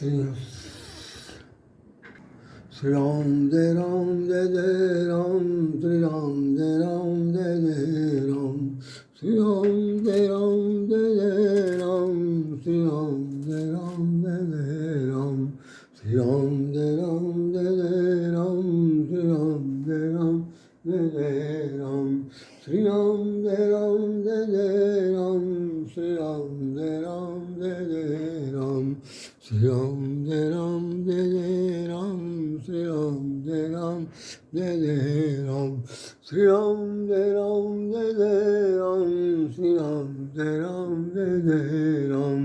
श्री श्री राम जय जय राम, श्री राम जय जय राम, श्री राम जय जय राम, श्री राम जय जय राम, श्री राम जय जय राम, श्री राम जय जय राम, श्री राम जय जय राम, श्री राम जय जय राम, श्री राम जय जय राम, श्री राम जय जय राम, श्री राम जय जय राम, श्री राम जय जय राम,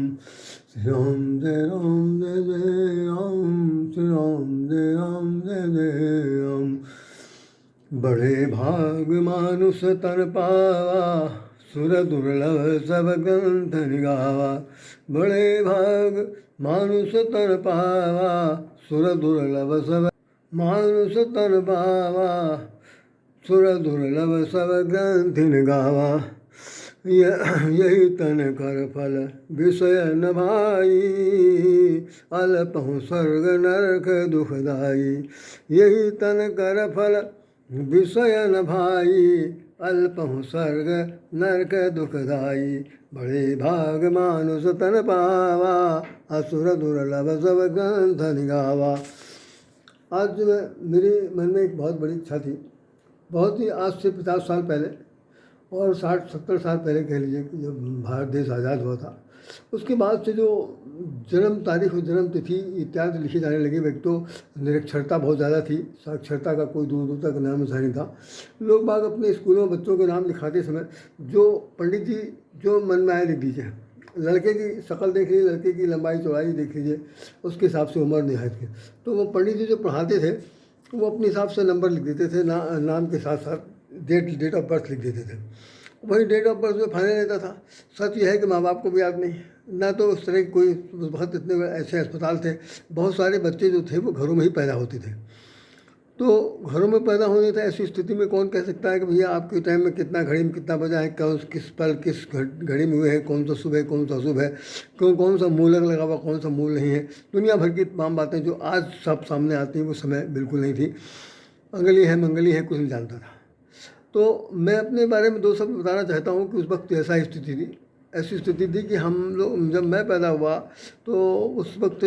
श्री राम जय जय राम, श्री राम जय जय राम। बड़े भाग मानुष तन पावा, सुर दुर्लभ सब ग्रंथ निगावा, बड़े भाग मानुष तन पावा, सुर दुर्लभ सब मानुष तन पावा, सुर दुर्लभ सब ग्रंथ निगावा, यही तन कर फल विषय न भाई, अल्पहु स्वर्ग नरक दुखदाई, यही तन कर फल विषय न भाई, अल्पहु स्वर्ग नरक दुखदाई, बड़े भाग मानुष तन पावा, असुर दुर्लभ सब ग्रंथ निगावा। आज मेरे मन में एक बहुत बड़ी इच्छा थी, बहुत ही आज से 50 साल पहले और 60-70 साल पहले कह लीजिए कि जब भारत देश आज़ाद हुआ था, उसके बाद से जो जन्म तारीख और जन्म तिथि इत्यादि लिखी जाने लगी। एक तो निरक्षरता बहुत ज़्यादा थी, साक्षरता का कोई दूर दूर तक नाम नहीं था। लोग बाग अपने स्कूलों में बच्चों के नाम लिखाते समय जो पंडित जी जो मन में आए लिख दीजिए, लड़के की शक्ल देख लीजिए, लड़के की लंबाई चौड़ाई देख लीजिए, उसके हिसाब से उम्र निहायत की। तो वो पंडित जी जो पढ़ाते थे वो अपने हिसाब से नंबर लिख देते थे, नाम के साथ साथ डेट ऑफ बर्थ लिख देते थे। वही डेट ऑफ बर्थ में फाइनल रहता था। सच यह है कि माँ बाप को भी याद नहीं, ना तो उस तरह कोई बहुत इतने ऐसे अस्पताल थे। बहुत सारे बच्चे जो थे वो घरों में ही पैदा होते थे। तो घरों में पैदा होने था, ऐसी स्थिति में कौन कह सकता है कि भैया आपके टाइम में कितना घड़ी में कितना बजा है, किस पल किस घड़ी में हुए हैं, कौन सा शुभ है कौन सा अशुभ है, कौन सा मूलक लगा हुआ कौन सा मूल नहीं है। दुनिया भर की तमाम बातें जो आज सब सामने आती हैं वो समय बिल्कुल नहीं थी। अंगली है मंगली है कुछ नहीं जानता था। तो मैं अपने बारे में 2 शब्द बताना चाहता हूँ कि उस वक्त ऐसा स्थिति थी, ऐसी स्थिति थी कि हम लोग जब मैं पैदा हुआ तो उस वक्त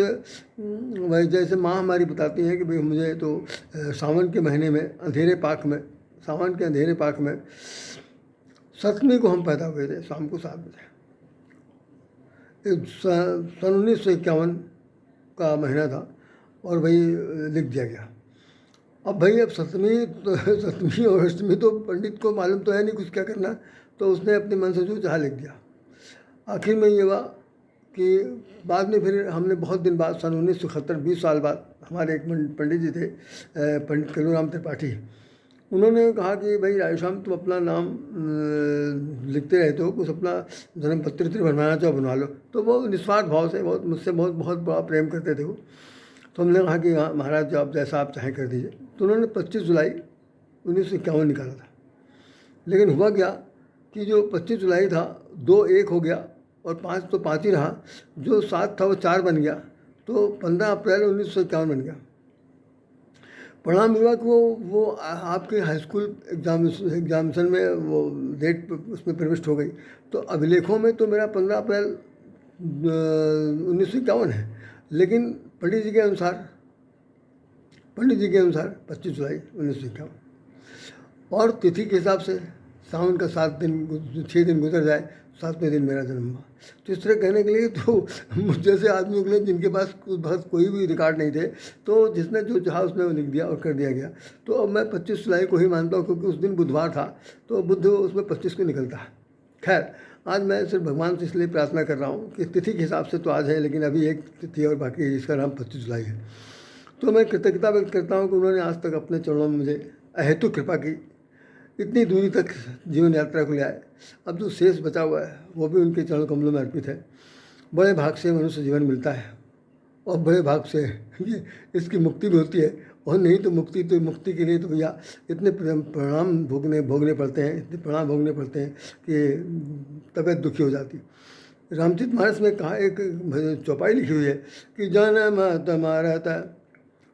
वही जैसे माँ हमारी बताती हैं कि भाई मुझे तो सावन के महीने में अंधेरे पाक में, सावन के अंधेरे पाक में 7वीं को हम पैदा हुए थे, शाम को 7 बजे। सन 1951 का महीना था और भाई लिख दिया गया। अब भाई अब 7वीं और 8वीं तो पंडित को मालूम तो है नहीं कुछ क्या करना, तो उसने अपने मन से जो चाह लिख दिया। आखिर में ये हुआ कि बाद में फिर हमने बहुत दिन बाद सन 1971 20 साल बाद हमारे एक पंडित जी थे, पंडित कलूराम त्रिपाठी। उन्होंने कहा कि भाई राधेश्याम तुम अपना नाम लिखते रहते हो, कुछ अपना जन्म पत्र बनवाना चाहो बनवा लो। तो वो निस्वार्थ भाव से बहुत मुझसे बहुत बड़ा प्रेम करते थे वो। तो हमने कहा कि हाँ महाराज जो आप जैसा आप चाहें कर दीजिए। तो उन्होंने 25 जुलाई 1951 निकाला था। लेकिन हुआ क्या कि जो 25 जुलाई था 2 1 हो गया और 5 तो 5 ही रहा, जो 7 था वो 4 बन गया, तो 15 अप्रैल 1951 बन गया। परिणाम हुआ कि वो आपके हाई स्कूल एग्जामिनेशन में वो डेट उसमें प्रविष्ट हो गई। तो अभिलेखों में तो मेरा 15 अप्रैल 1951 है, लेकिन पंडित जी के अनुसार 25 जुलाई 1951 और तिथि के हिसाब से सावन का 6 दिन गुजर जाए, 7वें दिन मेरा जन्म हुआ। तो इस तरह कहने के लिए तो मुझ जैसे आदमियों के लिए जिनके पास कोई भी रिकॉर्ड नहीं थे, तो जिसने जो चाहा उसने वो लिख दिया और कर दिया गया। तो अब मैं 25 जुलाई को ही मानता हूँ क्योंकि उस दिन बुधवार था, तो बुध उसमें 25 को निकलता है। खैर आज मैं सिर्फ भगवान से इसलिए प्रार्थना कर रहा हूँ कि तिथि के हिसाब से तो आज है, लेकिन अभी एक तिथि और बाकी है जिसका नाम 25 जुलाई है। तो मैं कृतज्ञता व्यक्त करता हूँ कि उन्होंने आज तक अपने चरणों में मुझे अहेतुक कृपा की, इतनी दूरी तक जीवन यात्रा को ले आए। अब जो शेष बचा हुआ है वो भी उनके चरण कमलों में अर्पित है। बड़े भाग से मनुष्य जीवन मिलता है और बड़े भाग से ये इसकी मुक्ति भी होती है, और नहीं तो मुक्ति के लिए तो भैया इतने परिणाम भोगने पड़ते हैं, इतने परिणाम भोगने पड़ते हैं कि तबीयत दुखी हो जाती। रामचरितमानस में कहा एक चौपाई लिखी हुई है कि जन्म मरत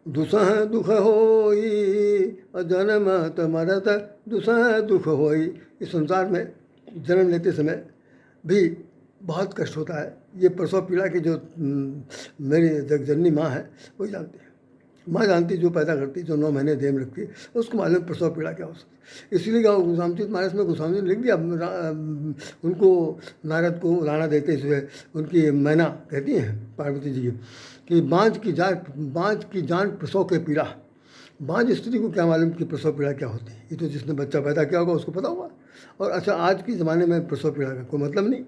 दुसह दुख होई, और जन्म मरत दुसह दुख होई। इस संसार में जन्म लेते समय भी बहुत कष्ट होता है। ये प्रसव पीड़ा की जो मेरी जगजननी माँ है वही जानती है। माँ जानती जो पैदा करती, जो 9 महीने देह में रखती है, उसको मालूम प्रसव पीड़ा क्या हो सकती है। इसीलिए रामचरितमानस में गोस्वामी ने लिख दिया, उनको नारद को लाना देते हुए उनकी मैना कहती हैं पार्वती जी कि बाँझ की जान प्रसव के पीड़ा। बाँझ स्त्री को क्या मालूम कि प्रसव पीड़ा क्या होती है, ये तो जिसने बच्चा पैदा किया होगा उसको पता होगा। और अच्छा, आज के ज़माने में प्रसव पीड़ा का कोई मतलब नहीं,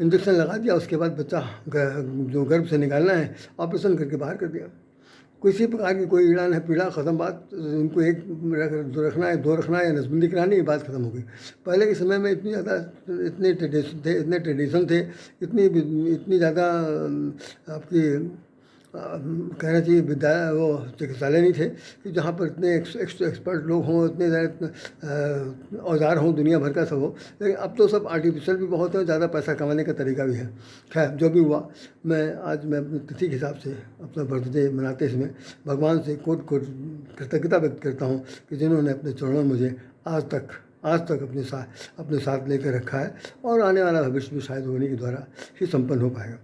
इंजेक्शन लगा दिया, उसके बाद बच्चा जो गर्भ से निकालना है ऑपरेशन करके बाहर कर दिया। किसी प्रकार की कोई ईड़ा है, पीड़ा, ख़त्म बात। इनको एक रखना है, 2 रखना है या नसबंदी करानी है, बात ख़त्म हो गई। पहले के समय में इतनी ज़्यादा इतने ट्रेडिशन थे, इतनी ज़्यादा आपकी कहना चाहिए वो चिकित्सालय नहीं थे कि जहाँ पर इतने एक्सपर्ट लोग हों, इतने ज़्यादा औजार हों, दुनिया भर का सब हो। लेकिन अब तो सब आर्टिफिशियल भी बहुत है, ज़्यादा पैसा कमाने का तरीका भी है। खैर, जो भी हुआ, मैं अपनी तिथि के हिसाब से अपना बर्थडे मनाते समय भगवान से कोट कृतज्ञता व्यक्त करता हूँ कि जिन्होंने अपने चरणों में मुझे आज तक अपने साथ लेकर रखा है, और आने वाला भविष्य भी शायद उन्हीं के द्वारा ही संपन्न हो पाएगा।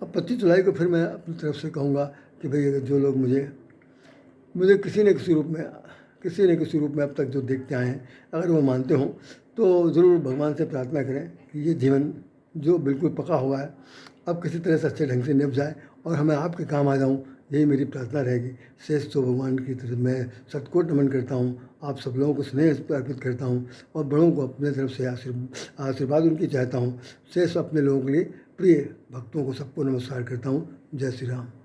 अब 25 जुलाई को फिर मैं अपनी तरफ से कहूँगा कि भाई, अगर जो लोग मुझे किसी न किसी रूप में अब तक जो देखते आए हैं, अगर वो मानते हों तो ज़रूर भगवान से प्रार्थना करें कि ये जीवन जो बिल्कुल पका हुआ है अब किसी तरह से अच्छे ढंग से निभ जाए और हमें आपके काम आ जाऊँ, यही मेरी प्रार्थना रहेगी। शेष तो भगवान की तरफ मैं सतकोट नमन करता हूँ, आप सब लोगों को स्नेह अर्पित करता हूँ, और बड़ों को अपने तरफ से आशीर्वाद उनकी चाहता हूँ। शेष अपने लोगों के लिए प्रिय भक्तों को सबको नमस्कार करता हूँ। जय श्री राम।